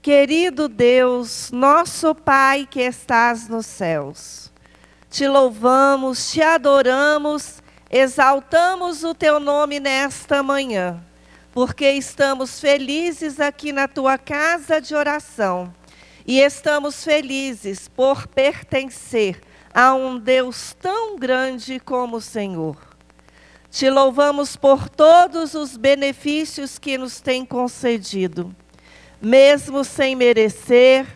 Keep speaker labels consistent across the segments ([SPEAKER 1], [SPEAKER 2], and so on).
[SPEAKER 1] Querido Deus, nosso Pai que estás nos céus, te louvamos, te adoramos, exaltamos o teu nome nesta manhã, porque estamos felizes aqui na tua casa de oração e estamos felizes por pertencer a um Deus tão grande como o Senhor. Te louvamos por todos os benefícios que nos tem concedido. Mesmo sem merecer,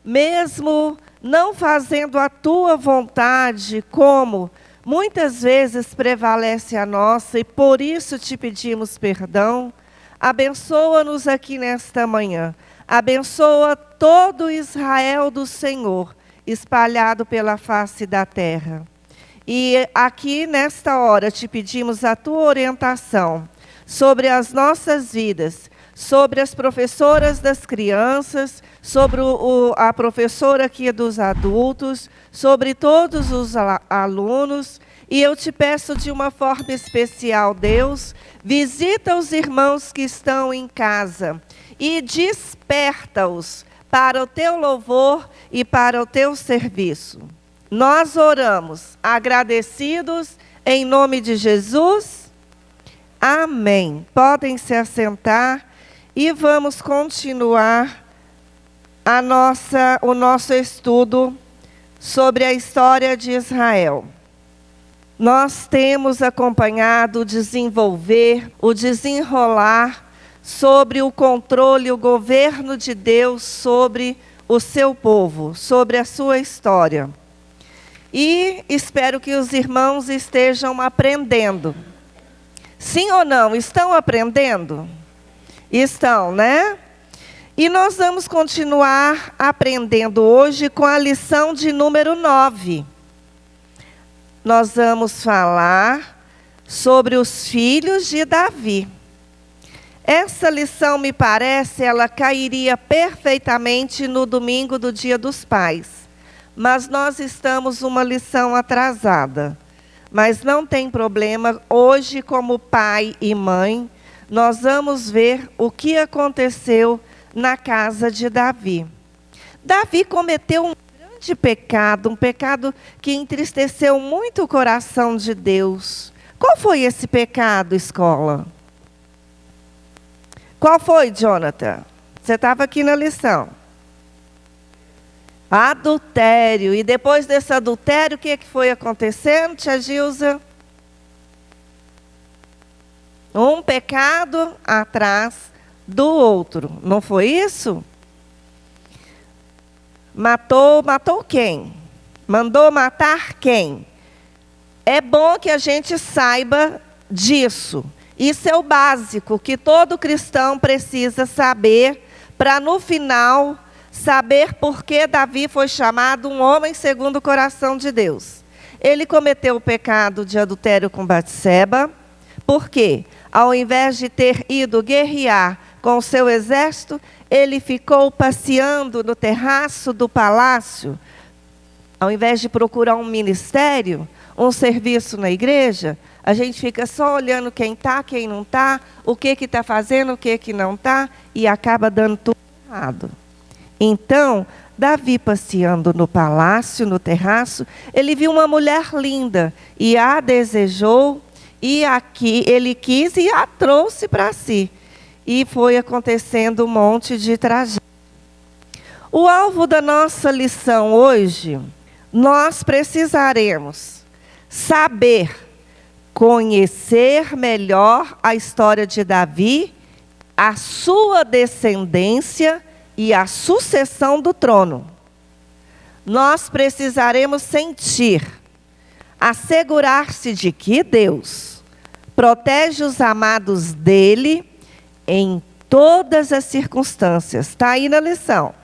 [SPEAKER 1] mesmo não fazendo a tua vontade, como muitas vezes prevalece a nossa, e por isso te pedimos perdão, abençoa-nos aqui nesta manhã. Abençoa todo Israel do Senhor, espalhado pela face da terra. E aqui nesta hora te pedimos a tua orientação sobre as nossas vidas, sobre as professoras das crianças, sobre a professora aqui dos adultos, sobre todos os alunos. E eu te peço de uma forma especial, Deus, visita os irmãos que estão em casa e desperta-os para o teu louvor e para o teu serviço. Nós oramos agradecidos em nome de Jesus. Amém. Podem se assentar. E vamos continuar o nosso estudo sobre a história de Israel. Nós temos acompanhado o desenvolver, o desenrolar sobre o controle, o governo de Deus sobre o seu povo, sobre a sua história. E espero que os irmãos estejam aprendendo. Sim ou não? Estão aprendendo? Estão, né? E nós vamos continuar aprendendo hoje com a lição de número 9. Nós vamos falar sobre os filhos de Davi. Essa lição, me parece, ela cairia perfeitamente no domingo do Dia dos Pais. Mas nós estamos uma lição atrasada. Mas não tem problema, hoje, como pai e mãe, nós vamos ver o que aconteceu na casa de Davi. Davi cometeu um grande pecado, um pecado que entristeceu muito o coração de Deus. Qual foi esse pecado, escola? Qual foi, Jonathan? Você estava aqui na lição. Adultério. E depois desse adultério, o que foi acontecendo, tia Gilza? Um pecado atrás do outro. Não foi isso? Matou quem? Mandou matar quem? É bom que a gente saiba disso. Isso é o básico que todo cristão precisa saber para no final saber por que Davi foi chamado um homem segundo o coração de Deus. Ele cometeu o pecado de adultério com Batseba. Por quê? Ao invés de ter ido guerrear com o seu exército, ele ficou passeando no terraço do palácio. Ao invés de procurar um ministério, um serviço na igreja, a gente fica só olhando quem está, quem não está, o que está fazendo, o que não está, e acaba dando tudo errado. Então, Davi passeando no palácio, no terraço, ele viu uma mulher linda e a desejou. E aqui ele quis e a trouxe para si. E foi acontecendo um monte de tragédia. O alvo da nossa lição hoje, nós precisaremos saber, conhecer melhor a história de Davi, a sua descendência e a sucessão do trono. Nós precisaremos sentir, assegurar-se de que Deus protege os amados dele em todas as circunstâncias. Está aí na lição.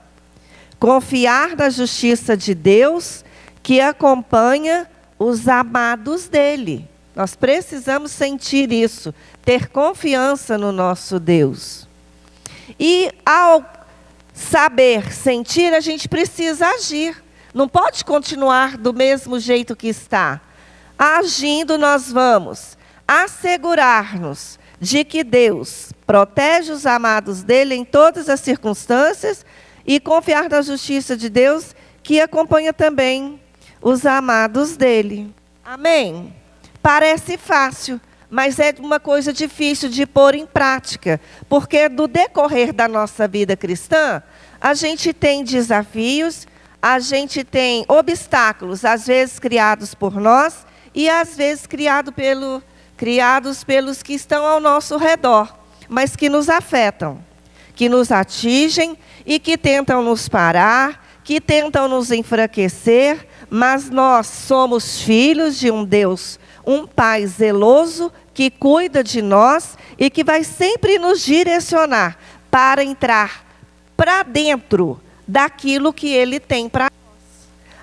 [SPEAKER 1] Confiar na justiça de Deus que acompanha os amados dele. Nós precisamos sentir isso, ter confiança no nosso Deus. E ao saber, sentir, a gente precisa agir. Não pode continuar do mesmo jeito que está. Agindo, nós vamos assegurar-nos de que Deus protege os amados dele em todas as circunstâncias e confiar na justiça de Deus, que acompanha também os amados dele. Amém? Parece fácil, mas é uma coisa difícil de pôr em prática, porque no decorrer da nossa vida cristã, a gente tem desafios, a gente tem obstáculos, às vezes criados por nós e às vezes criados pelos que estão ao nosso redor, mas que nos afetam, que nos atingem e que tentam nos parar, que tentam nos enfraquecer, mas nós somos filhos de um Deus, um Pai zeloso, que cuida de nós e que vai sempre nos direcionar para entrar para dentro daquilo que Ele tem para nós.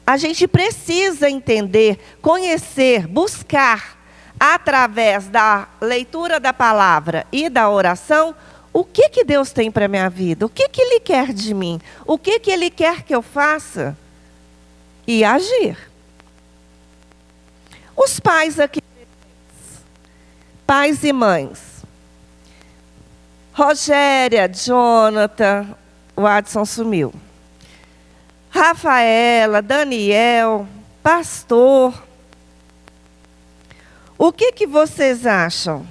[SPEAKER 1] A gente precisa entender, conhecer, buscar, através da leitura da palavra e da oração, o que Deus tem para a minha vida, o que Ele quer de mim, o que Ele quer que eu faça e agir. Os pais aqui, pais e mães, Rogéria, Jonathan, o Adson sumiu, Rafaela, Daniel, pastor, o que vocês acham?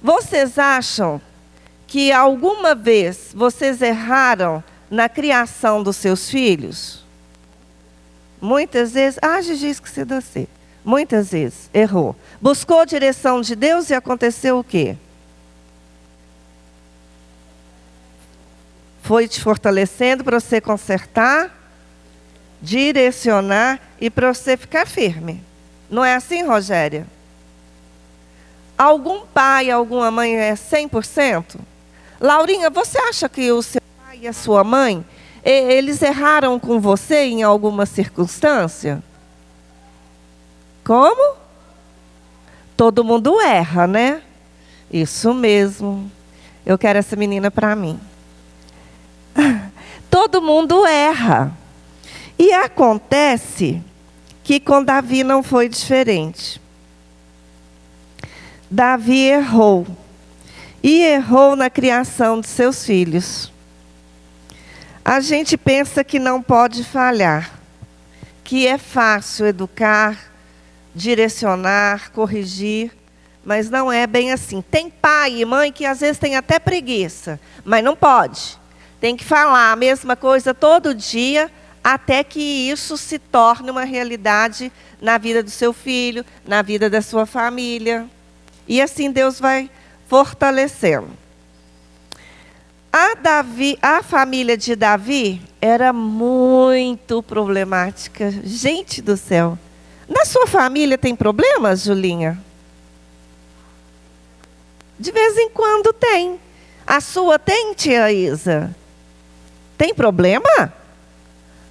[SPEAKER 1] Vocês acham que alguma vez vocês erraram na criação dos seus filhos? Muitas vezes, Gigi, esqueci de você. Muitas vezes errou. Buscou a direção de Deus e aconteceu o quê? Foi te fortalecendo para você consertar, direcionar e para você ficar firme. Não é assim, Rogéria? Algum pai, alguma mãe é 100%? Laurinha, você acha que o seu pai e a sua mãe, eles erraram com você em alguma circunstância? Como? Todo mundo erra, né? Isso mesmo. Eu quero essa menina para mim. Todo mundo erra. E acontece que com Davi não foi diferente. Davi errou. E errou na criação de seus filhos. A gente pensa que não pode falhar, que é fácil educar, direcionar, corrigir, mas não é bem assim. Tem pai e mãe que às vezes tem até preguiça, mas não pode. Tem que falar a mesma coisa todo dia, até que isso se torne uma realidade na vida do seu filho, na vida da sua família. E assim Deus vai fortalecendo. A família de Davi era muito problemática. Gente do céu. Na sua família tem problemas, Julinha? De vez em quando tem. A sua tem, tia Isa? Tem problema?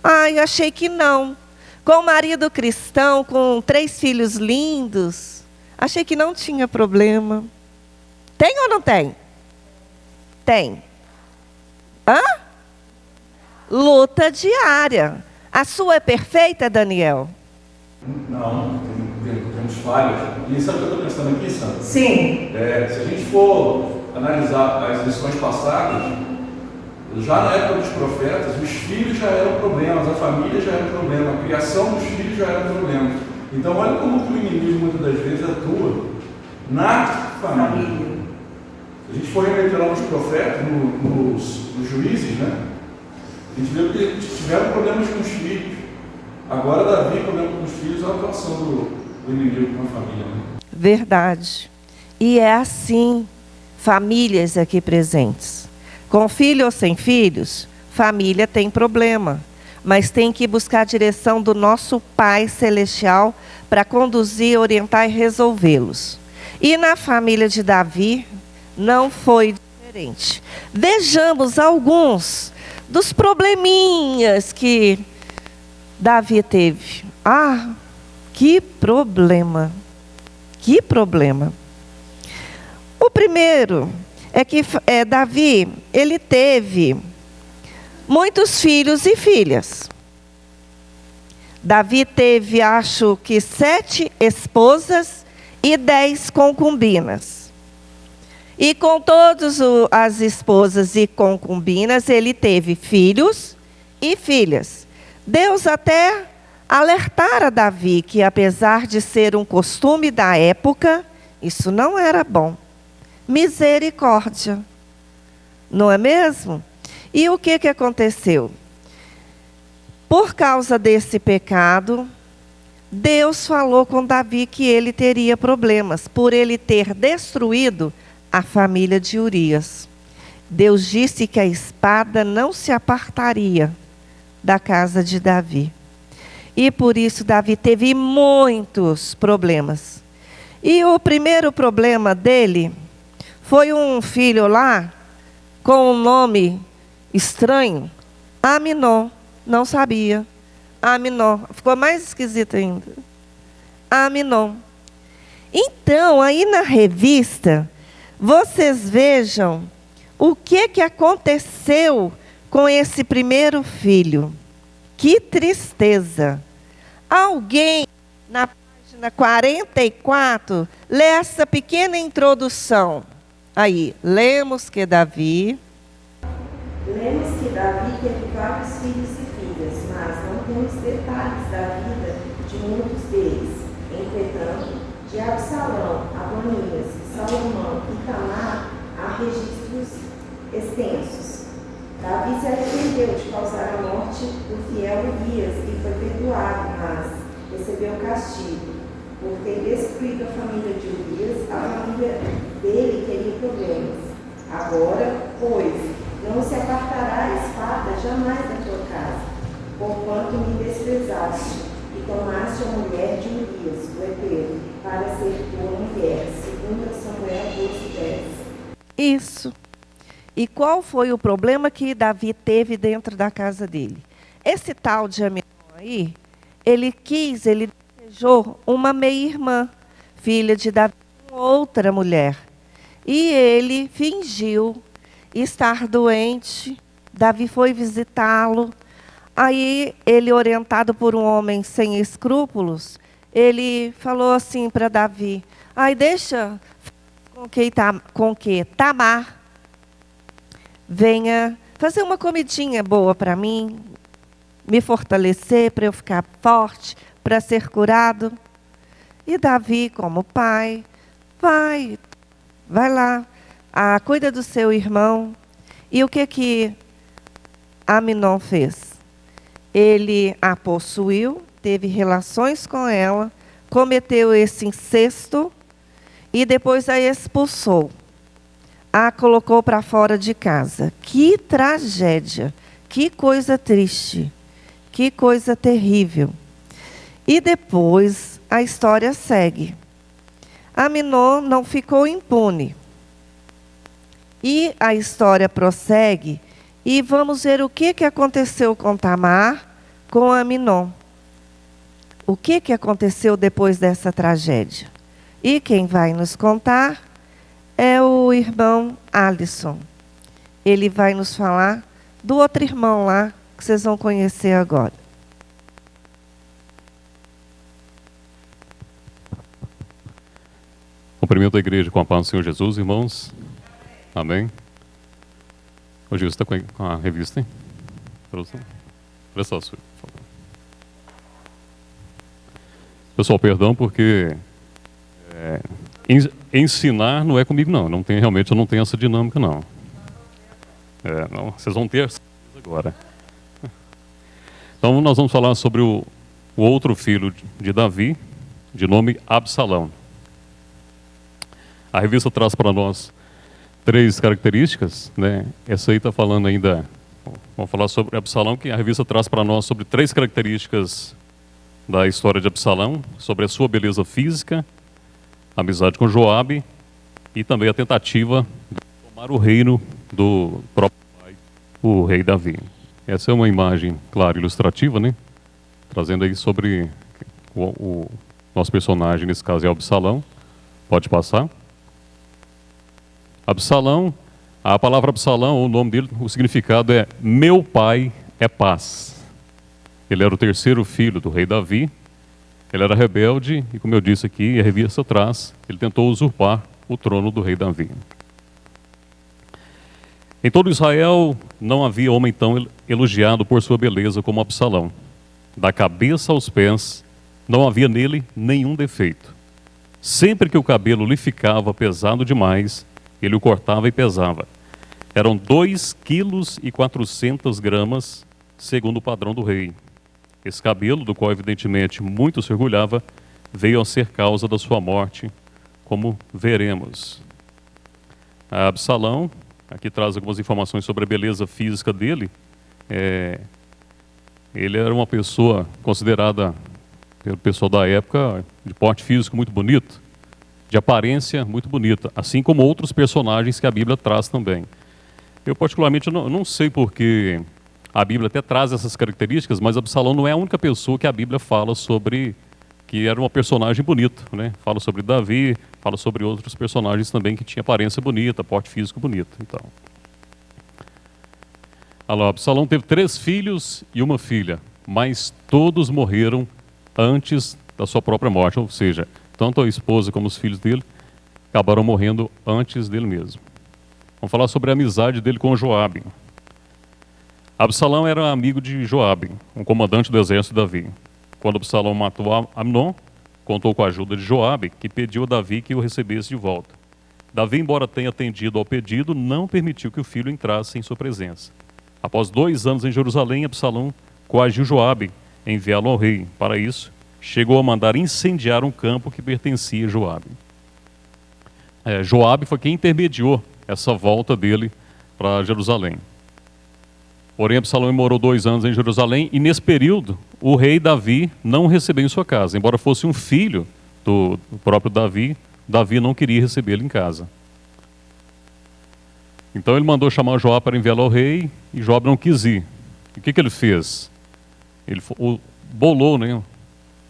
[SPEAKER 1] Eu achei que não. Com o marido cristão, com 3 filhos lindos, achei que não tinha problema. Tem ou não tem? Tem. Luta diária. A sua é perfeita, Daniel?
[SPEAKER 2] Não, temos falhas. E sabe o que eu estou pensando aqui, Sandra?
[SPEAKER 1] Sim.
[SPEAKER 2] Se a gente for analisar as lições passadas, já na época dos profetas, os filhos já eram problemas, a família já era um problema, a criação dos filhos já era um problema. Então, olha como que o inimigo muitas das vezes atua na família. Se a gente for remeter lá nos profetas, nos juízes, né? A gente viu que tiveram problemas com os filhos. Agora, Davi, problema com os filhos, é a atuação do inimigo com a família. Né?
[SPEAKER 1] Verdade. E é assim, famílias aqui presentes. Com filho ou sem filhos, família tem problema. Mas tem que buscar a direção do nosso Pai Celestial para conduzir, orientar e resolvê-los. E na família de Davi, não foi diferente. Vejamos alguns dos probleminhas que Davi teve. Que problema. Que problema. O primeiro é que Davi, ele teve muitos filhos e filhas. Davi teve, acho que 7 esposas e 10 concubinas. E com todas as esposas e concubinas, ele teve filhos e filhas. Deus até alertara Davi que, apesar de ser um costume da época, isso não era bom. Misericórdia, não é mesmo? E o que aconteceu? Por causa desse pecado, Deus falou com Davi que ele teria problemas, por ele ter destruído a família de Urias. Deus disse que a espada não se apartaria da casa de Davi. E por isso Davi teve muitos problemas. E o primeiro problema dele foi um filho lá, com um nome estranho, Aminon. Não sabia. Aminon. Ficou mais esquisito ainda. Aminon. Então, aí na revista, vocês vejam o que aconteceu com esse primeiro filho. Que tristeza. Alguém, na página 44, lê essa pequena introdução. Aí, lemos que Davi
[SPEAKER 3] teve vários filhos e filhas, mas não temos detalhes da vida de muitos deles. Entretanto, de Absalão, Adonias, Salomão e Tamar há registros extensos. Davi se arrependeu de causar a morte do fiel Urias e foi perdoado, mas recebeu castigo. Por ter destruído a família de Urias, a família dele teria problemas. Agora, pois, não se apartará a espada jamais da tua casa, porquanto me desprezaste e tomaste a mulher de Urias, o heteu, para ser tua mulher, segundo Samuel 12:10.
[SPEAKER 1] Isso. E qual foi o problema que Davi teve dentro da casa dele? Esse tal de Aminon aí, ele desejou uma meia-irmã, filha de Davi, com outra mulher. E ele fingiu estar doente. Davi foi visitá-lo. Aí ele, orientado por um homem sem escrúpulos, ele falou assim para Davi: ai, deixa com que Tamar venha fazer uma comidinha boa para mim, me fortalecer, para eu ficar forte, para ser curado. E Davi, como pai, vai lá, cuida do seu irmão. E o que Aminon fez? Ele a possuiu, teve relações com ela, cometeu esse incesto e depois a expulsou. A colocou para fora de casa. Que tragédia, que coisa triste, que coisa terrível. E depois a história segue. Aminon não ficou impune. E a história prossegue, e vamos ver o que aconteceu com Tamar, com Aminon. O que aconteceu depois dessa tragédia? E quem vai nos contar é o irmão Alisson. Ele vai nos falar do outro irmão lá, que vocês vão conhecer agora.
[SPEAKER 4] Cumprimento a igreja com a paz do Senhor Jesus, irmãos. Amém. Ô Gil, você está com a revista, hein? Olha só, por favor. Pessoal, perdão, porque ensinar não é comigo, não. Realmente eu não tenho essa dinâmica, não. Não, vocês vão ter agora. Então, nós vamos falar sobre o outro filho de Davi, de nome Absalão. A revista traz para nós 3 características, né? Essa aí está falando ainda, vamos falar sobre Absalão, que a revista traz para nós sobre 3 características da história de Absalão, sobre a sua beleza física, a amizade com Joabe e também a tentativa de tomar o reino do próprio pai, o rei Davi. Essa é uma imagem, claro, ilustrativa, né? Trazendo aí sobre o nosso personagem, nesse caso é Absalão. Pode passar. Absalão, a palavra Absalão, o nome dele, o significado é meu pai é paz. Ele era o 3º filho do rei Davi. Ele era rebelde e, como eu disse aqui, a revista traz, ele tentou usurpar o trono do rei Davi. Em todo Israel não havia homem tão elogiado por sua beleza como Absalão. Da cabeça aos pés, não havia nele nenhum defeito. Sempre que o cabelo lhe ficava pesado demais, ele o cortava e pesava. Eram 2,4 kg, segundo o padrão do rei. Esse cabelo, do qual evidentemente muito se orgulhava, veio a ser causa da sua morte, como veremos. Absalão, aqui traz algumas informações sobre a beleza física dele. Ele era uma pessoa considerada, pelo pessoal da época, de porte físico muito bonito, de aparência muito bonita, assim como outros personagens que a Bíblia traz também. Eu particularmente não sei porque a Bíblia até traz essas características, mas Absalão não é a única pessoa que a Bíblia fala sobre que era uma personagem bonita, né? Fala sobre Davi, fala sobre outros personagens também que tinham aparência bonita, porte físico bonito. Então, Absalão teve 3 filhos e uma filha, mas todos morreram antes da sua própria morte, ou seja, tanto a esposa como os filhos dele acabaram morrendo antes dele mesmo. Vamos falar sobre a amizade dele com Joabe. Absalão era amigo de Joabe, um comandante do exército de Davi. Quando Absalão matou Amnon, contou com a ajuda de Joabe, que pediu a Davi que o recebesse de volta. Davi, embora tenha atendido ao pedido, não permitiu que o filho entrasse em sua presença. Após 2 anos em Jerusalém, Absalão coagiu Joabe a enviá-lo ao rei. Para isso, chegou a mandar incendiar um campo que pertencia a Joabe. Joabe foi quem intermediou essa volta dele para Jerusalém. Porém, Absalão morou 2 anos em Jerusalém e, nesse período, o rei Davi não o recebeu em sua casa. Embora fosse um filho do próprio Davi, Davi não queria recebê-lo em casa. Então ele mandou chamar Joabe para enviá-lo ao rei e Joabe não quis ir. E o que ele fez? Ele bolou, né,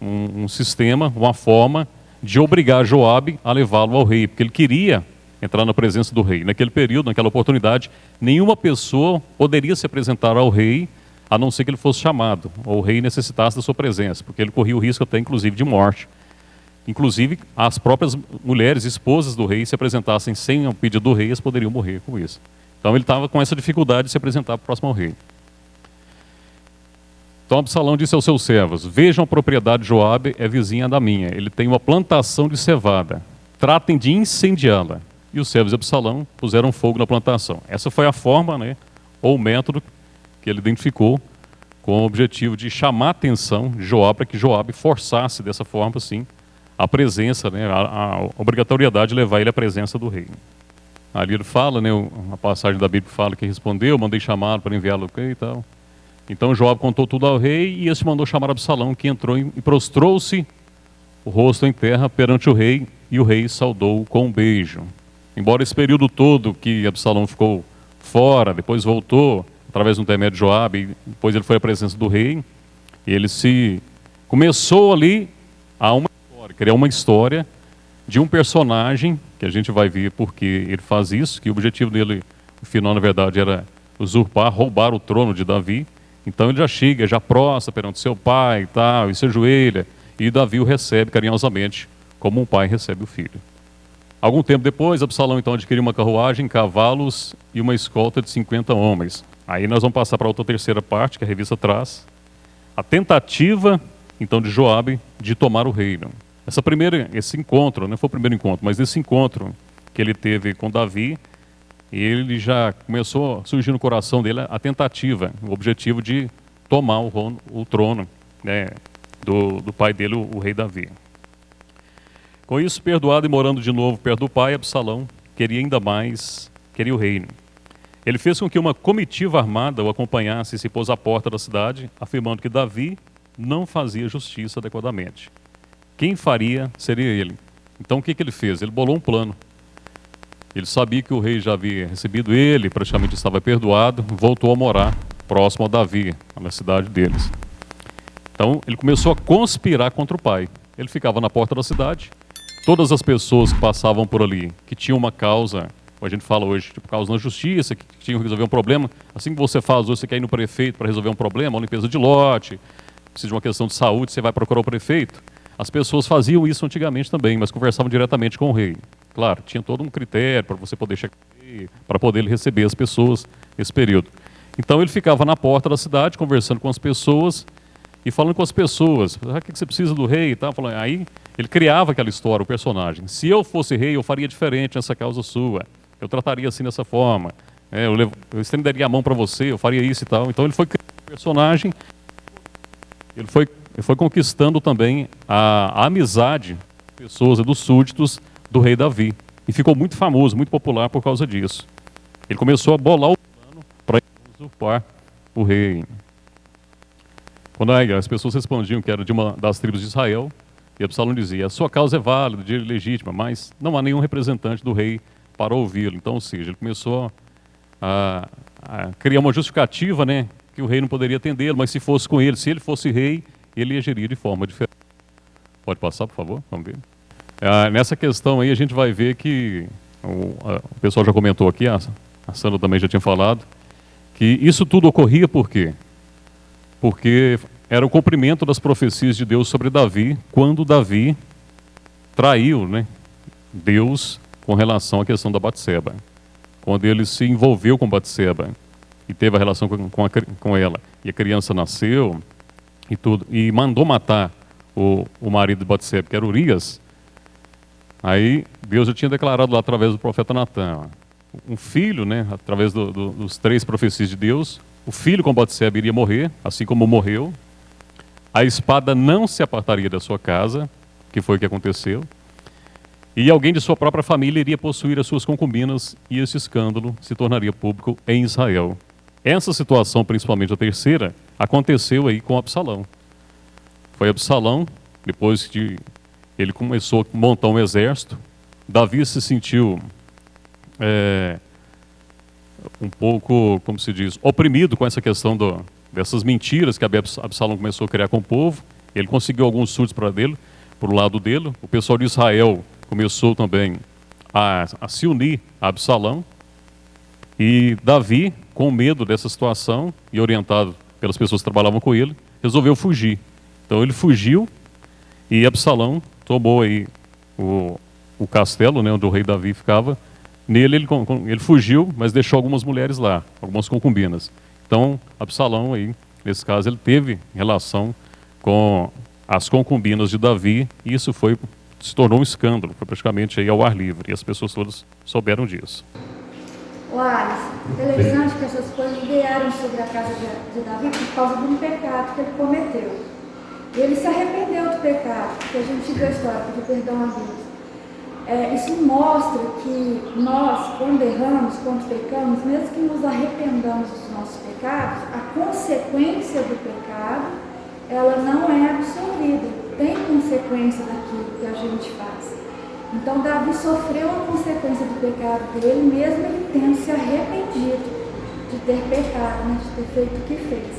[SPEAKER 4] um sistema, uma forma de obrigar Joabe a levá-lo ao rei, porque ele queria entrar na presença do rei. Naquele período, naquela oportunidade, nenhuma pessoa poderia se apresentar ao rei, a não ser que ele fosse chamado, ou o rei necessitasse da sua presença, porque ele corria o risco até, inclusive, de morte. Inclusive, as próprias mulheres, esposas do rei, se apresentassem sem o pedido do rei, eles poderiam morrer com isso. Então ele estava com essa dificuldade de se apresentar próximo ao rei. Então Absalão disse aos seus servos: vejam, a propriedade de Joabe é vizinha da minha, ele tem uma plantação de cevada, tratem de incendiá-la. E os servos de Absalão puseram fogo na plantação. Essa foi a forma, né, ou o método que ele identificou com o objetivo de chamar a atenção de Joabe, para que Joabe forçasse dessa forma, assim, a presença, né, a obrigatoriedade de levar ele à presença do rei. Ali ele fala, né, uma passagem da Bíblia fala que respondeu, mandei chamá-lo para enviá-lo e tal. Então Joabe contou tudo ao rei e este mandou chamar Absalão, que entrou e prostrou-se o rosto em terra perante o rei, e o rei saudou-o com um beijo. Embora esse período todo que Absalão ficou fora, depois voltou através do intermédio de Joabe, depois ele foi à presença do rei, e ele começou ali a criar uma história de um personagem, que a gente vai ver porque ele faz isso, que o objetivo dele, no final, na verdade, era usurpar, roubar o trono de Davi. Então ele já chega, já prostra perante seu pai e tal, e se ajoelha, e Davi o recebe carinhosamente, como um pai recebe o filho. Algum tempo depois, Absalão então adquiriu uma carruagem, cavalos e uma escolta de 50 homens. Aí nós vamos passar para outra terceira parte, que a revista traz. A tentativa, então, de Joabe de tomar o reino. Esse encontro, não foi o primeiro encontro, mas esse encontro que ele teve com Davi, ele já começou a surgir no coração dele a tentativa, o objetivo de tomar o trono, né, do pai dele, o rei Davi. Com isso, perdoado e morando de novo perto do pai, Absalão queria o reino. Ele fez com que uma comitiva armada o acompanhasse e se pôs à porta da cidade, afirmando que Davi não fazia justiça adequadamente. Quem faria seria ele. Então o que ele fez? Ele bolou um plano. Ele sabia que o rei já havia recebido ele, praticamente estava perdoado, voltou a morar próximo a Davi, na cidade deles. Então ele começou a conspirar contra o pai. Ele ficava na porta da cidade. Todas as pessoas que passavam por ali, que tinham uma causa, como a gente fala hoje, tipo causa na justiça, que tinham que resolver um problema, assim que você faz hoje, você quer ir no prefeito para resolver um problema, uma limpeza de lote, precisa de uma questão de saúde, você vai procurar o prefeito. As pessoas faziam isso antigamente também, mas conversavam diretamente com o rei. Claro, tinha todo um critério para você poder checar, para poder receber as pessoas nesse período. Então ele ficava na porta da cidade, conversando com as pessoas e falando com as pessoas. O que você precisa do rei? Tá? Aí ele criava aquela história, o personagem. Se eu fosse rei, eu faria diferente nessa causa sua. Eu trataria assim dessa forma. Eu estenderia a mão para você, eu faria isso e tal. Então ele foi criando um personagem. Ele foi conquistando também a amizade das pessoas e dos súditos do rei Davi. E ficou muito famoso, muito popular por causa disso. Ele começou a bolar o plano para usurpar o rei. Quando as pessoas respondiam que era de uma das tribos de Israel, e Absalão dizia: a sua causa é válida, legítima, mas não há nenhum representante do rei para ouvi-lo. Então, ou seja, ele começou a criar uma justificativa, né, que o rei não poderia atendê-lo, mas se fosse com ele, se ele fosse rei, ele agiria de forma diferente. Pode passar, por favor? Vamos ver. Nessa questão aí a gente vai ver que o pessoal já comentou aqui, a Sandra também já tinha falado, que isso tudo ocorria por quê? Porque era o cumprimento das profecias de Deus sobre Davi, quando Davi traiu, né, Deus com relação à questão da Batseba. Quando ele se envolveu com Batseba e teve a relação com ela, e a criança nasceu e tudo, e mandou matar o marido de Batseba, que era Urias. Aí Deus já tinha declarado lá através do profeta Natan, um filho, né, através dos 3 profecias de Deus, o filho com Batseba iria morrer, assim como morreu. A espada não se apartaria da sua casa, que foi o que aconteceu. E alguém de sua própria família iria possuir as suas concubinas, e esse escândalo se tornaria público em Israel. Essa situação, principalmente a terceira, aconteceu aí com Absalão. Foi Absalão, depois que ele começou a montar um exército, Davi se sentiu um pouco, como se diz, oprimido com essa questão dessas mentiras que Absalão começou a criar com o povo. Ele conseguiu alguns súditos para o lado dele. O pessoal de Israel começou também a se unir a Absalão. E Davi, com medo dessa situação e orientado pelas pessoas que trabalhavam com ele, resolveu fugir. Então ele fugiu e Absalão tomou aí o castelo, né, onde o rei Davi ficava. Nele ele fugiu, mas deixou algumas mulheres lá, algumas concubinas. Então Absalão aí, nesse caso, ele teve relação com as concubinas de Davi, e isso se tornou um escândalo, foi praticamente aí ao ar livre, e as pessoas todas souberam disso.
[SPEAKER 5] O Alisson, interessante que essas coisas vieram sobre a casa de Davi por causa de um pecado que ele cometeu. E ele se arrependeu do pecado, porque a gente viu a história, pediu perdão a Deus. Isso mostra que nós, quando erramos, quando pecamos, mesmo que nos arrependamos dos nossos pecados, a consequência do pecado, ela não é absorvida, tem consequência daquilo que a gente faz. Então Davi sofreu a consequência do pecado dele, mesmo ele tendo se arrependido de ter pecado, né, de ter feito o que fez.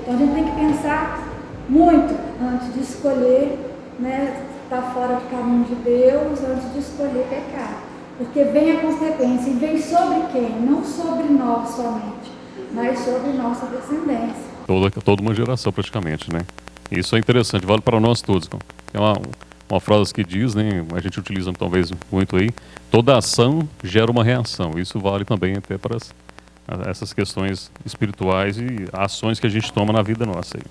[SPEAKER 5] Então a gente tem que pensar muito antes de escolher, né, estar fora do caminho de Deus, antes de escolher pecar. Porque vem a consequência, e vem sobre quem? Não sobre nós somente, mas sobre nossa descendência.
[SPEAKER 4] Toda uma geração praticamente, né? Isso é interessante, vale para nós todos. É uma frase que diz, né, a gente utiliza talvez muito aí, toda ação gera uma reação. Isso vale também até para essas questões espirituais e ações que a gente toma na vida nossa aí.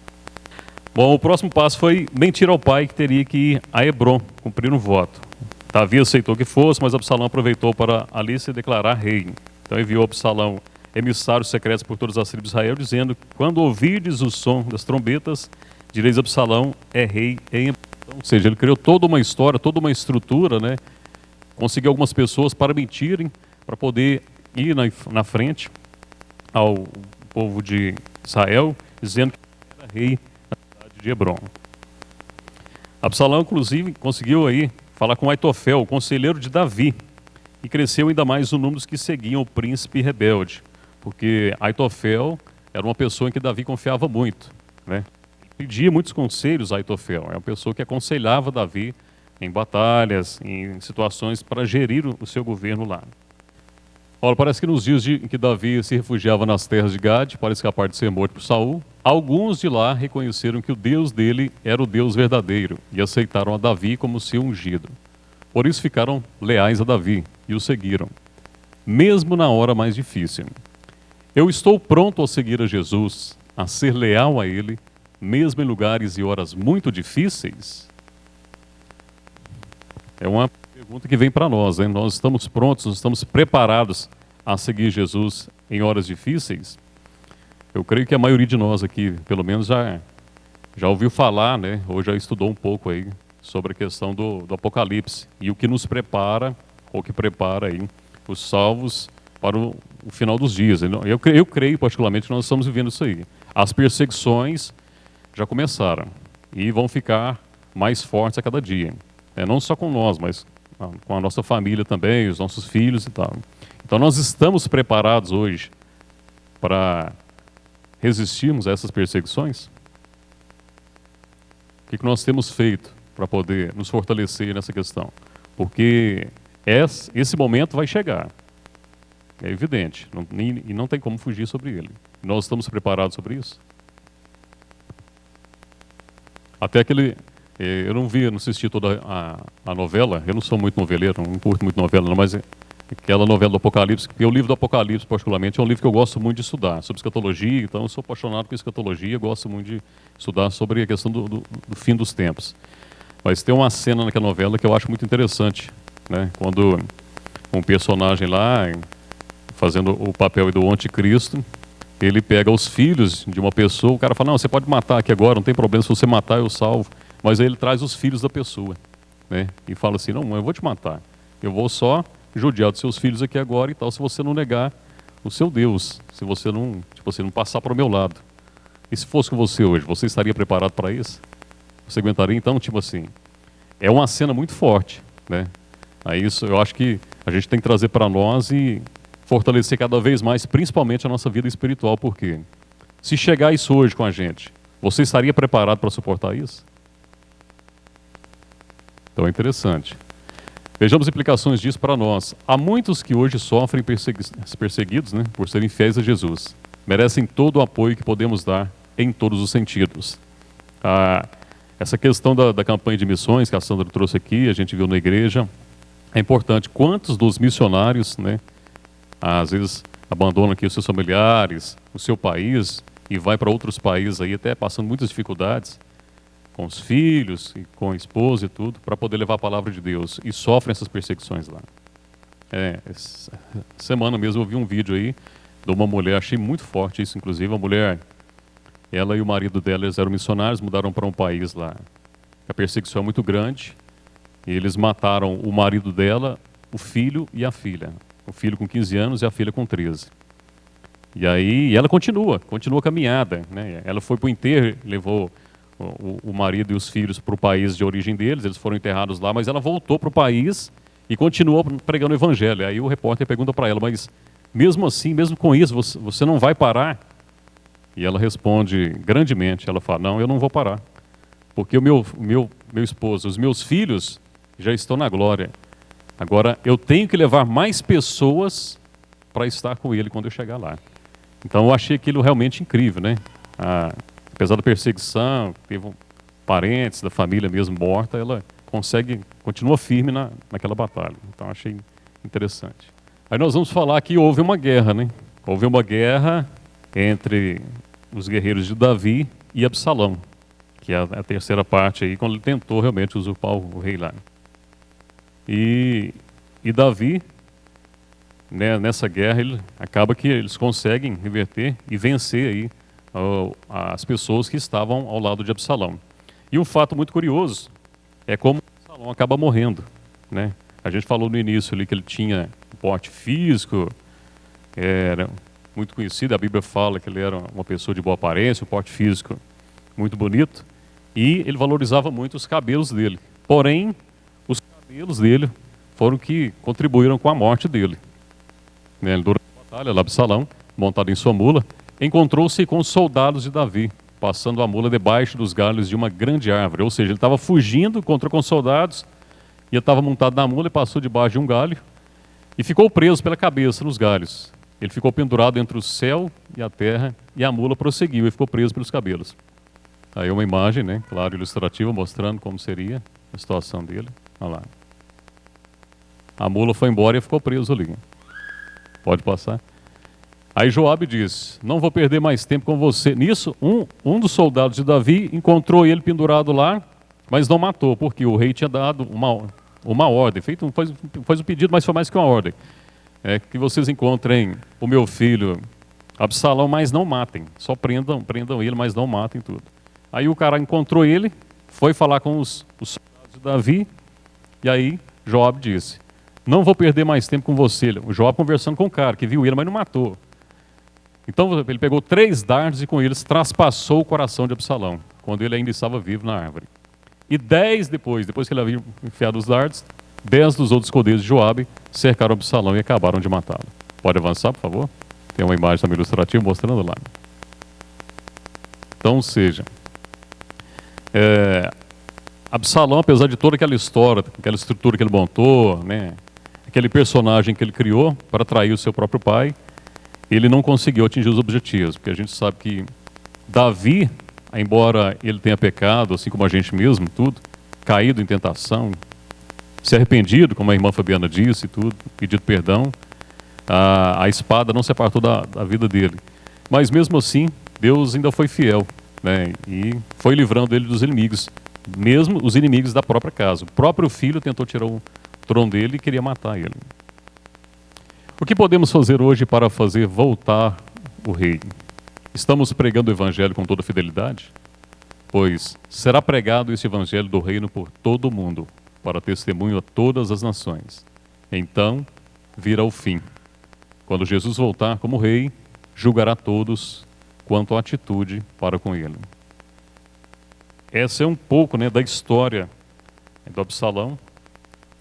[SPEAKER 4] Bom, o próximo passo foi mentir ao pai que teria que ir a Hebrom, cumprir um voto. Davi aceitou que fosse, mas Absalão aproveitou para ali se declarar rei. Então enviou Absalão emissários secretos por todas as tribos de Israel, dizendo: quando ouvirdes o som das trombetas, direis: Absalão é rei em Hebrom. Ou seja, ele criou toda uma história, toda uma estrutura, né? Conseguiu algumas pessoas para mentirem, para poder ir na frente ao povo de Israel, dizendo que era rei de Hebrom. Absalão, inclusive, conseguiu aí falar com Aitofel, o conselheiro de Davi, e cresceu ainda mais o número dos que seguiam o príncipe rebelde, porque Aitofel era uma pessoa em que Davi confiava muito, né? Pedia muitos conselhos a Aitofel, é uma pessoa que aconselhava Davi em batalhas, em situações para gerir o seu governo lá. Olha, parece que nos dias em que Davi se refugiava nas terras de Gade, parece que a parte de ser morto por Saul, alguns de lá reconheceram que o Deus dele era o Deus verdadeiro e aceitaram a Davi como seu ungido. Por isso ficaram leais a Davi e o seguiram, mesmo na hora mais difícil. Eu estou pronto a seguir a Jesus, a ser leal a ele, mesmo em lugares e horas muito difíceis? É uma pergunta que vem para nós, hein? Nós estamos prontos, nós estamos preparados a seguir Jesus em horas difíceis? Eu creio que a maioria de nós aqui, pelo menos, já ouviu falar, né? Ou já estudou um pouco aí sobre a questão do Apocalipse e o que nos prepara, ou que prepara aí os salvos para o final dos dias. Eu creio particularmente que nós estamos vivendo isso aí. As perseguições já começaram e vão ficar mais fortes a cada dia. Não só com nós, mas com a nossa família também, os nossos filhos e tal. Então nós estamos preparados hoje para resistirmos a essas perseguições? O que nós temos feito para poder nos fortalecer nessa questão? Porque esse momento vai chegar. É evidente. E não tem como fugir sobre ele. Nós estamos preparados sobre isso? Até aquele... Eu não assisti toda a novela, eu não sou muito noveleiro, não curto muito novela, não, mas aquela novela do Apocalipse, porque o livro do Apocalipse, particularmente, é um livro que eu gosto muito de estudar, sobre escatologia, então eu sou apaixonado por escatologia, gosto muito de estudar sobre a questão do fim dos tempos. Mas tem uma cena naquela novela que eu acho muito interessante, né? Quando um personagem lá, fazendo o papel do anticristo, ele pega os filhos de uma pessoa, o cara fala, não, você pode matar aqui agora, não tem problema, se você matar eu salvo. Mas aí ele traz os filhos da pessoa, né? E fala assim, não, eu vou te matar. Eu vou só judiar dos seus filhos aqui agora e tal, se você não negar o seu Deus, se você não passar para o meu lado. E se fosse com você hoje, você estaria preparado para isso? Você aguentaria? Então, tipo assim, é uma cena muito forte, né? Aí isso eu acho que a gente tem que trazer para nós e fortalecer cada vez mais, principalmente a nossa vida espiritual, porque se chegar isso hoje com a gente, você estaria preparado para suportar isso? Então é interessante. Vejamos implicações disso para nós. Há muitos que hoje sofrem perseguidos, né, por serem fiéis a Jesus. Merecem todo o apoio que podemos dar em todos os sentidos. Essa questão da campanha de missões que a Sandra trouxe aqui, a gente viu na igreja, é importante. Quantos dos missionários, né, às vezes abandonam aqui os seus familiares, o seu país e vai para outros países aí, até passando muitas dificuldades, com os filhos, e com a esposa e tudo, para poder levar a palavra de Deus, e sofrem essas perseguições lá. Essa semana mesmo eu vi um vídeo aí de uma mulher, achei muito forte isso, inclusive, a mulher, ela e o marido dela, eles eram missionários, mudaram para um país lá, a perseguição é muito grande, e eles mataram o marido dela, o filho e a filha, o filho com 15 anos e a filha com 13. E aí ela continua a caminhada, né? Ela foi para o enterro, levou o marido e os filhos para o país de origem deles, eles foram enterrados lá, mas ela voltou para o país e continuou pregando o evangelho. Aí o repórter pergunta para ela, mas mesmo assim, mesmo com isso, você não vai parar? E ela responde grandemente, ela fala, não, eu não vou parar, porque o meu esposo, os meus filhos já estão na glória. Agora, eu tenho que levar mais pessoas para estar com ele quando eu chegar lá. Então eu achei aquilo realmente incrível, né? Apesar da perseguição, teve parentes da família mesmo morta, ela continua firme naquela batalha. Então achei interessante. Aí nós vamos falar que houve uma guerra, né? Houve uma guerra entre os guerreiros de Davi e Absalão, que é a terceira parte aí, quando ele tentou realmente usurpar o rei lá. E Davi, né, nessa guerra, acaba que eles conseguem reverter e vencer aí as pessoas que estavam ao lado de Absalão. E um fato muito curioso é como Absalão acaba morrendo, né? A gente falou no início ali que ele tinha um porte físico, era muito conhecido, a Bíblia fala que ele era uma pessoa de boa aparência, um porte físico muito bonito, e ele valorizava muito os cabelos dele. Porém, os cabelos dele foram que contribuíram com a morte dele. Né? Durante a batalha, lá Absalão, montado em sua mula, encontrou-se com os soldados de Davi, passando a mula debaixo dos galhos de uma grande árvore. Ou seja, ele estava fugindo, encontrou com os soldados, e ele estava montado na mula e passou debaixo de um galho. e ficou preso pela cabeça nos galhos. Ele ficou pendurado entre o céu e a terra, e a mula prosseguiu e ficou preso pelos cabelos. Aí uma imagem, né, claro, ilustrativa, mostrando como seria a situação dele. Olha lá. A mula foi embora e ficou preso ali. Pode passar. Aí Joabe disse: não vou perder mais tempo com você. Nisso, um dos soldados de Davi encontrou ele pendurado lá, mas não matou, porque o rei tinha dado uma ordem. Faz um pedido, mas foi mais que uma ordem. É que vocês encontrem o meu filho Absalão, mas não matem. Só prendam ele, mas não matem tudo. Aí o cara encontrou ele, foi falar com os soldados de Davi, e aí Joabe disse: não vou perder mais tempo com você. O Joabe conversando com o cara, que viu ele, mas não matou. Então ele pegou 3 dardos e com eles traspassou o coração de Absalão, quando ele ainda estava vivo na árvore. E 10 depois que ele havia enfiado os dardos, 10 dos outros escudeiros de Joabe cercaram Absalão e acabaram de matá-lo. Pode avançar, por favor? Tem uma imagem também ilustrativa mostrando lá. Então, ou seja, Absalão, apesar de toda aquela história, aquela estrutura que ele montou, né, aquele personagem que ele criou para atrair o seu próprio pai, ele não conseguiu atingir os objetivos, porque a gente sabe que Davi, embora ele tenha pecado, assim como a gente mesmo, tudo, caído em tentação, se arrependido, como a irmã Fabiana disse, tudo, pedido perdão, a espada não se apartou da vida dele. Mas mesmo assim, Deus ainda foi fiel, né, e foi livrando ele dos inimigos, mesmo os inimigos da própria casa. O próprio filho tentou tirar o trono dele e queria matar ele. O que podemos fazer hoje para fazer voltar o rei? Estamos pregando o evangelho com toda fidelidade? Pois será pregado este evangelho do reino por todo o mundo, para testemunho a todas as nações. Então virá o fim. Quando Jesus voltar como rei, julgará todos quanto à atitude para com ele. Essa é um pouco, né, da história do Absalão,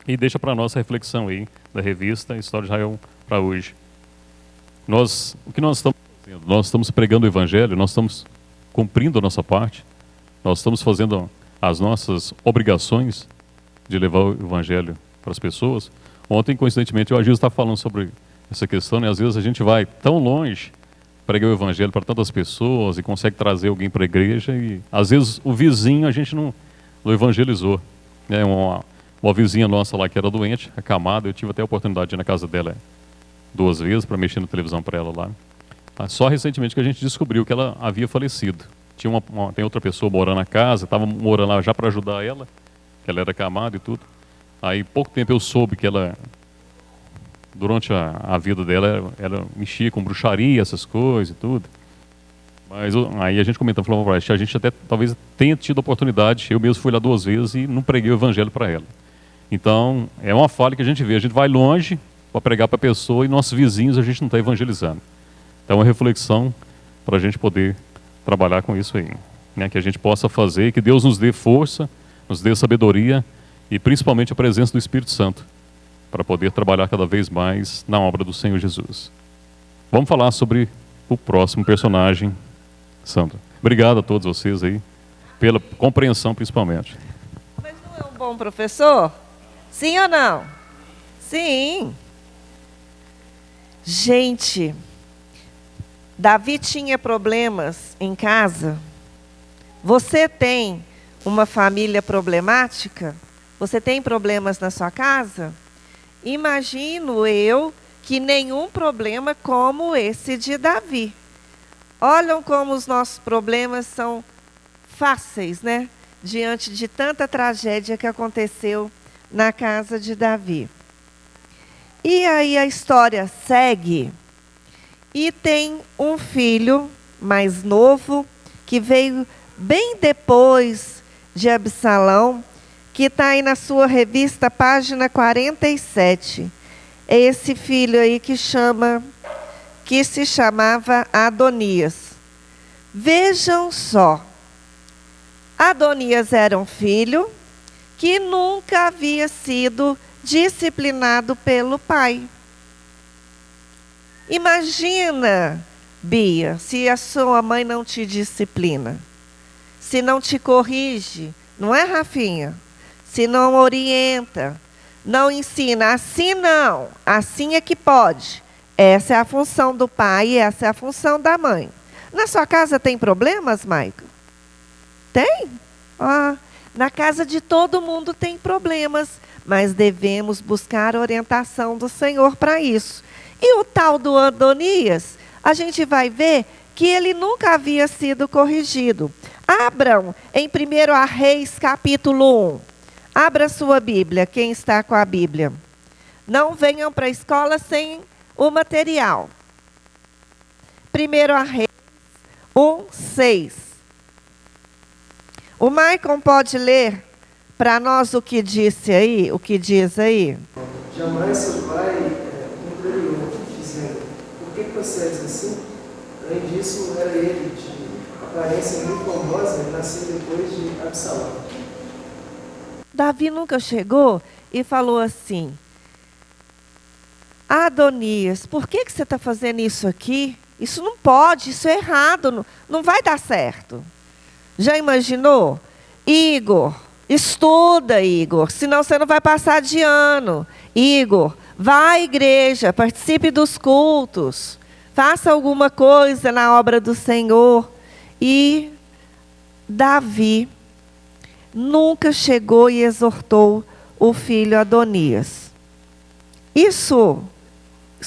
[SPEAKER 4] e deixa para nossa reflexão aí da revista História de Israel para hoje. O que nós estamos fazendo? Nós estamos pregando o evangelho, nós estamos cumprindo a nossa parte, nós estamos fazendo as nossas obrigações de levar o evangelho para as pessoas. Ontem, coincidentemente, o Agil está falando sobre essa questão, né? Às vezes a gente vai tão longe, pregar o evangelho para tantas pessoas e consegue trazer alguém para a igreja e às vezes o vizinho a gente não evangelizou. É uma vizinha nossa lá que era doente, acamada, eu tive até a oportunidade de ir na casa dela 2 vezes para mexer na televisão para ela lá. Só recentemente que a gente descobriu que ela havia falecido. Tem outra pessoa morando na casa, estava morando lá já para ajudar ela, que ela era acamada e tudo. Aí pouco tempo eu soube que ela, durante a vida dela, ela mexia com bruxaria, essas coisas e tudo. Mas aí a gente comentando, falou, a gente até talvez tenha tido oportunidade, eu mesmo fui lá 2 vezes e não preguei o evangelho para ela. Então, é uma falha que a gente vê, a gente vai longe para pregar para a pessoa e nossos vizinhos a gente não está evangelizando. Então, é uma reflexão para a gente poder trabalhar com isso aí, né? Que a gente possa fazer, que Deus nos dê força, nos dê sabedoria e principalmente a presença do Espírito Santo para poder trabalhar cada vez mais na obra do Senhor Jesus. Vamos falar sobre o próximo personagem, Sandra. Obrigado a todos vocês aí, pela compreensão principalmente.
[SPEAKER 1] Mas não é um bom professor? Sim ou não? Sim. Gente, Davi tinha problemas em casa. Você tem uma família problemática? Você tem problemas na sua casa? Imagino eu que nenhum problema como esse de Davi. Olham como os nossos problemas são fáceis, né? Diante de tanta tragédia que aconteceu na casa de Davi. E aí a história segue e tem um filho mais novo que veio bem depois de Absalão, que está aí na sua revista, página 47. É esse filho aí que se chamava Adonias. Vejam só, Adonias era um filho que nunca havia sido disciplinado pelo pai. Imagina, Bia, se a sua mãe não te disciplina, se não te corrige, não é, Rafinha? Se não orienta, Não ensina assim não, assim é que pode. Essa é a função do pai e essa é a função da mãe. Na sua casa tem problemas, Maico? Tem? Na casa de todo mundo tem problemas, mas devemos buscar a orientação do Senhor para isso. E o tal do Adonias, a gente vai ver que ele nunca havia sido corrigido. Abram em 1 Reis, capítulo 1. Abra sua Bíblia, quem está com a Bíblia. Não venham para a escola sem o material. 1 Reis 1:6. O Maicon pode ler para nós o que diz aí?
[SPEAKER 6] Jamais seu pai contrariou, dizendo, por que procedes assim? Além disso, era ele, de aparência muito formosa, nascido depois de Absalão.
[SPEAKER 1] Davi nunca chegou e falou assim: Adonias, por que você está fazendo isso aqui? Isso não pode, isso é errado, não vai dar certo. Já imaginou? Igor, estuda, Igor, senão você não vai passar de ano. Igor, vá à igreja, participe dos cultos, faça alguma coisa na obra do Senhor. E Davi nunca chegou e exortou o filho Adonias. Isso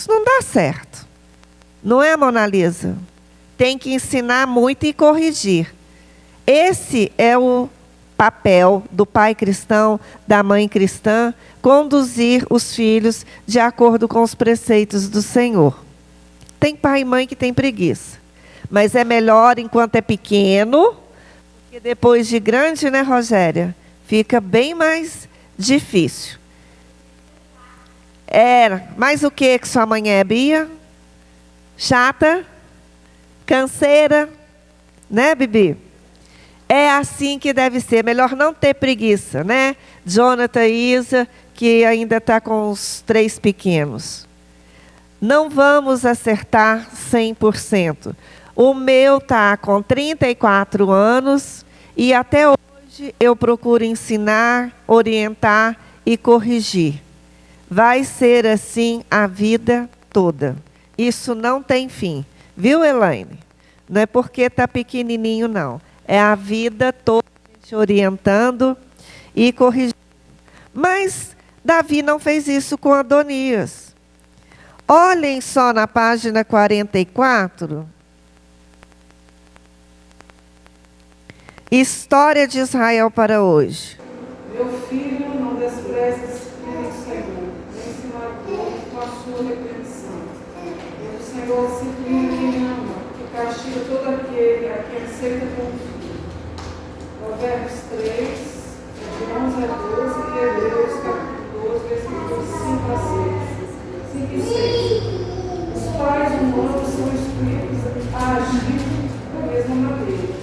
[SPEAKER 1] não dá certo. Não é, Mona Lisa? Tem que ensinar muito e corrigir. Esse é o papel do pai cristão, da mãe cristã, conduzir os filhos de acordo com os preceitos do Senhor. Tem pai e mãe que tem preguiça, mas é melhor enquanto é pequeno, porque depois de grande, né, Rogéria? Fica bem mais difícil. Mas o que sua mãe é, Bia? Chata? Canseira? Né, Bibi? É assim que deve ser. Melhor não ter preguiça, né? Jonathan e Isa, que ainda está com os 3 pequenos. Não vamos acertar 100%. O meu está com 34 anos e até hoje eu procuro ensinar, orientar e corrigir. Vai ser assim a vida toda. Isso não tem fim. Viu, Elaine? Não é porque está pequenininho, não. É a vida toda te orientando e corrigindo. Mas Davi não fez isso com Adonias. Olhem só na página 44. História de Israel para hoje.
[SPEAKER 7] Meu filho, não desprezes o Senhor, nem se magoe com a sua repreensão. Pois o Senhor disciplina quem ama, que castiga todo aquele a quem aceita como Provérbios 3, de 11 a 12, e Hebreus, capítulo 12, versículos 5 a 6. 5 e 6. Os pais humanos são instruídos a agir da mesma maneira.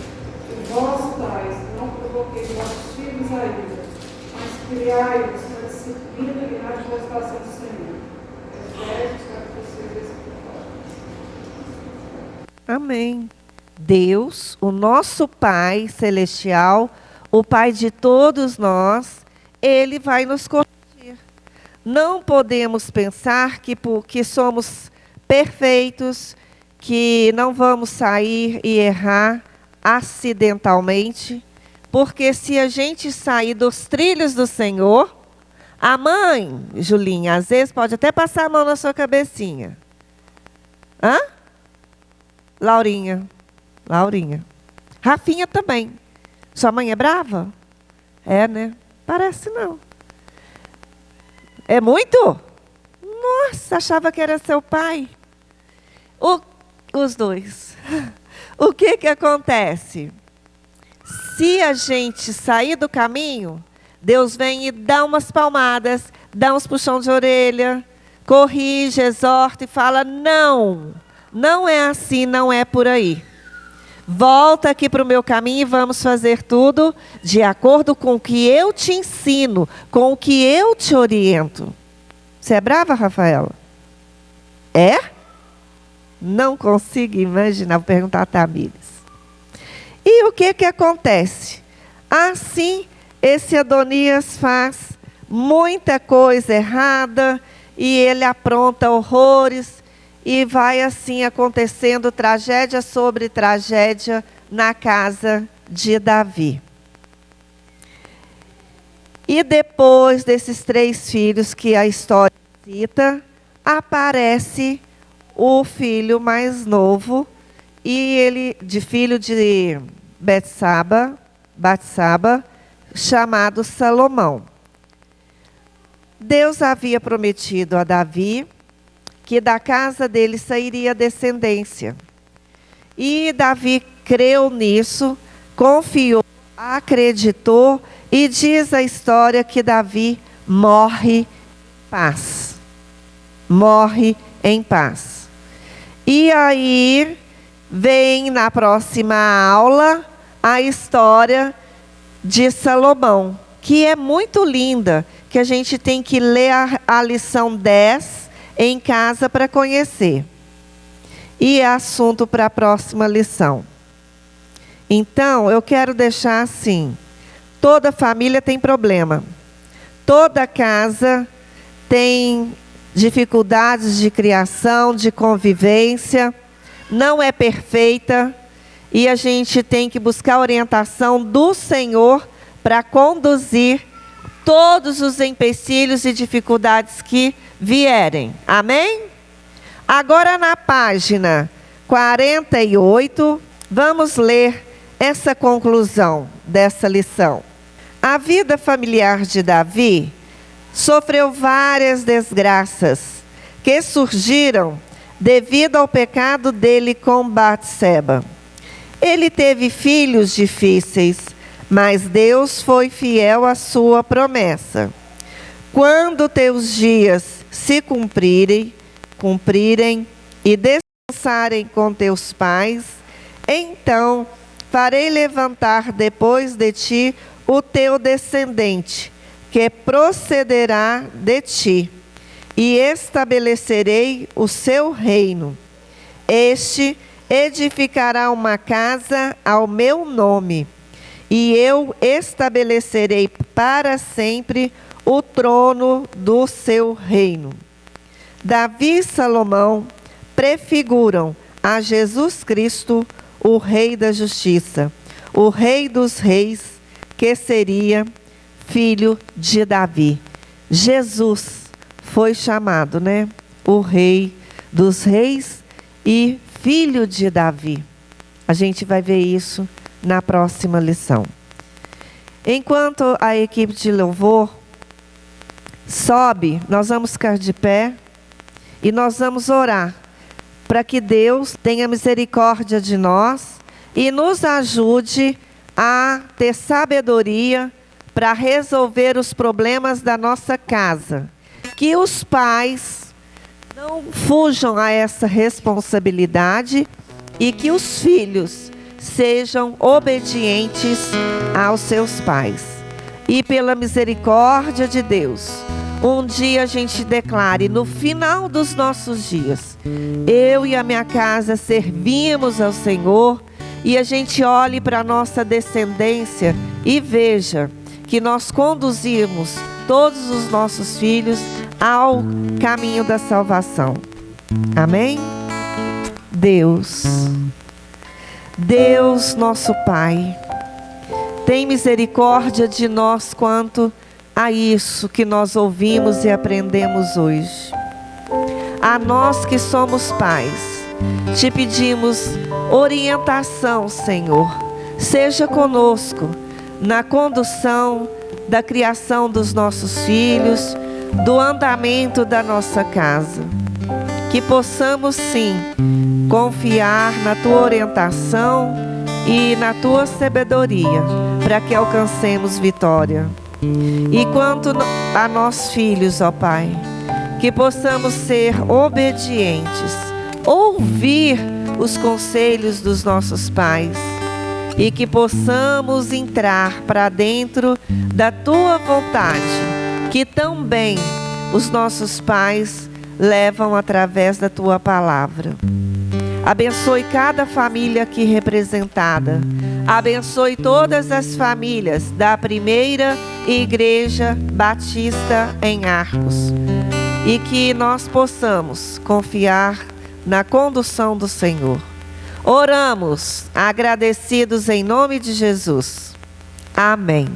[SPEAKER 7] E vós, pais, não provoqueis vossos filhos a ira, mas criai-os na disciplina e na admoestação do Senhor. Efésios, capítulo 6, versículo 4.
[SPEAKER 1] Amém. Deus, o nosso Pai celestial, o Pai de todos nós, Ele vai nos corrigir. Não podemos pensar que somos perfeitos, que não vamos sair e errar acidentalmente, porque se a gente sair dos trilhos do Senhor, a mãe, Julinha, às vezes pode até passar a mão na sua cabecinha. Hã? Laurinha. Rafinha também. Sua mãe é brava? É, né? Parece não. É muito? Nossa, achava que era seu pai. Os dois. O que acontece? Se a gente sair do caminho, Deus vem e dá umas palmadas, dá uns puxões de orelha, corrige, exorta e fala, não é assim, não é por aí. Volta aqui para o meu caminho e vamos fazer tudo de acordo com o que eu te ensino, com o que eu te oriento. Você é brava, Rafaela? É? Não consigo imaginar, vou perguntar a Tamires. E o que acontece? Assim, esse Adonias faz muita coisa errada e ele apronta horrores e vai assim acontecendo tragédia sobre tragédia na casa de Davi. E depois desses 3 filhos que a história cita, aparece o filho mais novo, e ele, filho de Batseba, chamado Salomão. Deus havia prometido a Davi que da casa dele sairia descendência. E Davi creu nisso, confiou, acreditou, e diz a história que Davi morre em paz. Morre em paz. E aí vem na próxima aula a história de Salomão, que é muito linda, que a gente tem que ler a lição 10 em casa para conhecer. E é assunto para a próxima lição. Então, eu quero deixar assim: toda família tem problema. Toda casa tem dificuldades de criação, de convivência. Não é perfeita. E a gente tem que buscar a orientação do Senhor para conduzir todos os empecilhos e dificuldades que vierem. Amém? Agora na página 48, vamos ler essa conclusão dessa lição. A vida familiar de Davi sofreu várias desgraças que surgiram devido ao pecado dele com Batseba. Ele teve filhos difíceis, mas Deus foi fiel à sua promessa. Quando teus dias se cumprirem e descansarem com teus pais, então farei levantar depois de ti o teu descendente, que procederá de ti, e estabelecerei o seu reino. Este edificará uma casa ao meu nome, e eu estabelecerei para sempre o trono do seu reino. Davi e Salomão prefiguram a Jesus Cristo, o Rei da Justiça, o Rei dos Reis, que seria filho de Davi. Jesus foi chamado, né? O Rei dos Reis e filho de Davi. A gente vai ver isso na próxima lição. Enquanto a equipe de louvor sobe, nós vamos ficar de pé e nós vamos orar para que Deus tenha misericórdia de nós e nos ajude a ter sabedoria para resolver os problemas da nossa casa. Que os pais não fujam a essa responsabilidade e que os filhos sejam obedientes aos seus pais. E pela misericórdia de Deus, um dia a gente declare, no final dos nossos dias, eu e a minha casa servimos ao Senhor, e a gente olhe para a nossa descendência e veja que nós conduzimos todos os nossos filhos ao caminho da salvação. Amém? Deus, nosso Pai, tem misericórdia de nós quanto a isso que nós ouvimos e aprendemos hoje. A nós que somos pais, te pedimos orientação, Senhor. Seja conosco na condução da criação dos nossos filhos, do andamento da nossa casa. Que possamos sim confiar na tua orientação e na tua sabedoria, para que alcancemos vitória. E quanto a nós filhos, ó Pai, que possamos ser obedientes, ouvir os conselhos dos nossos pais, e que possamos entrar para dentro da tua vontade, que também os nossos pais levam através da tua palavra. Abençoe cada família aqui representada. Abençoe todas as famílias da primeira Igreja Batista em Arcos. E que nós possamos confiar na condução do Senhor. Oramos, agradecidos em nome de Jesus. Amém.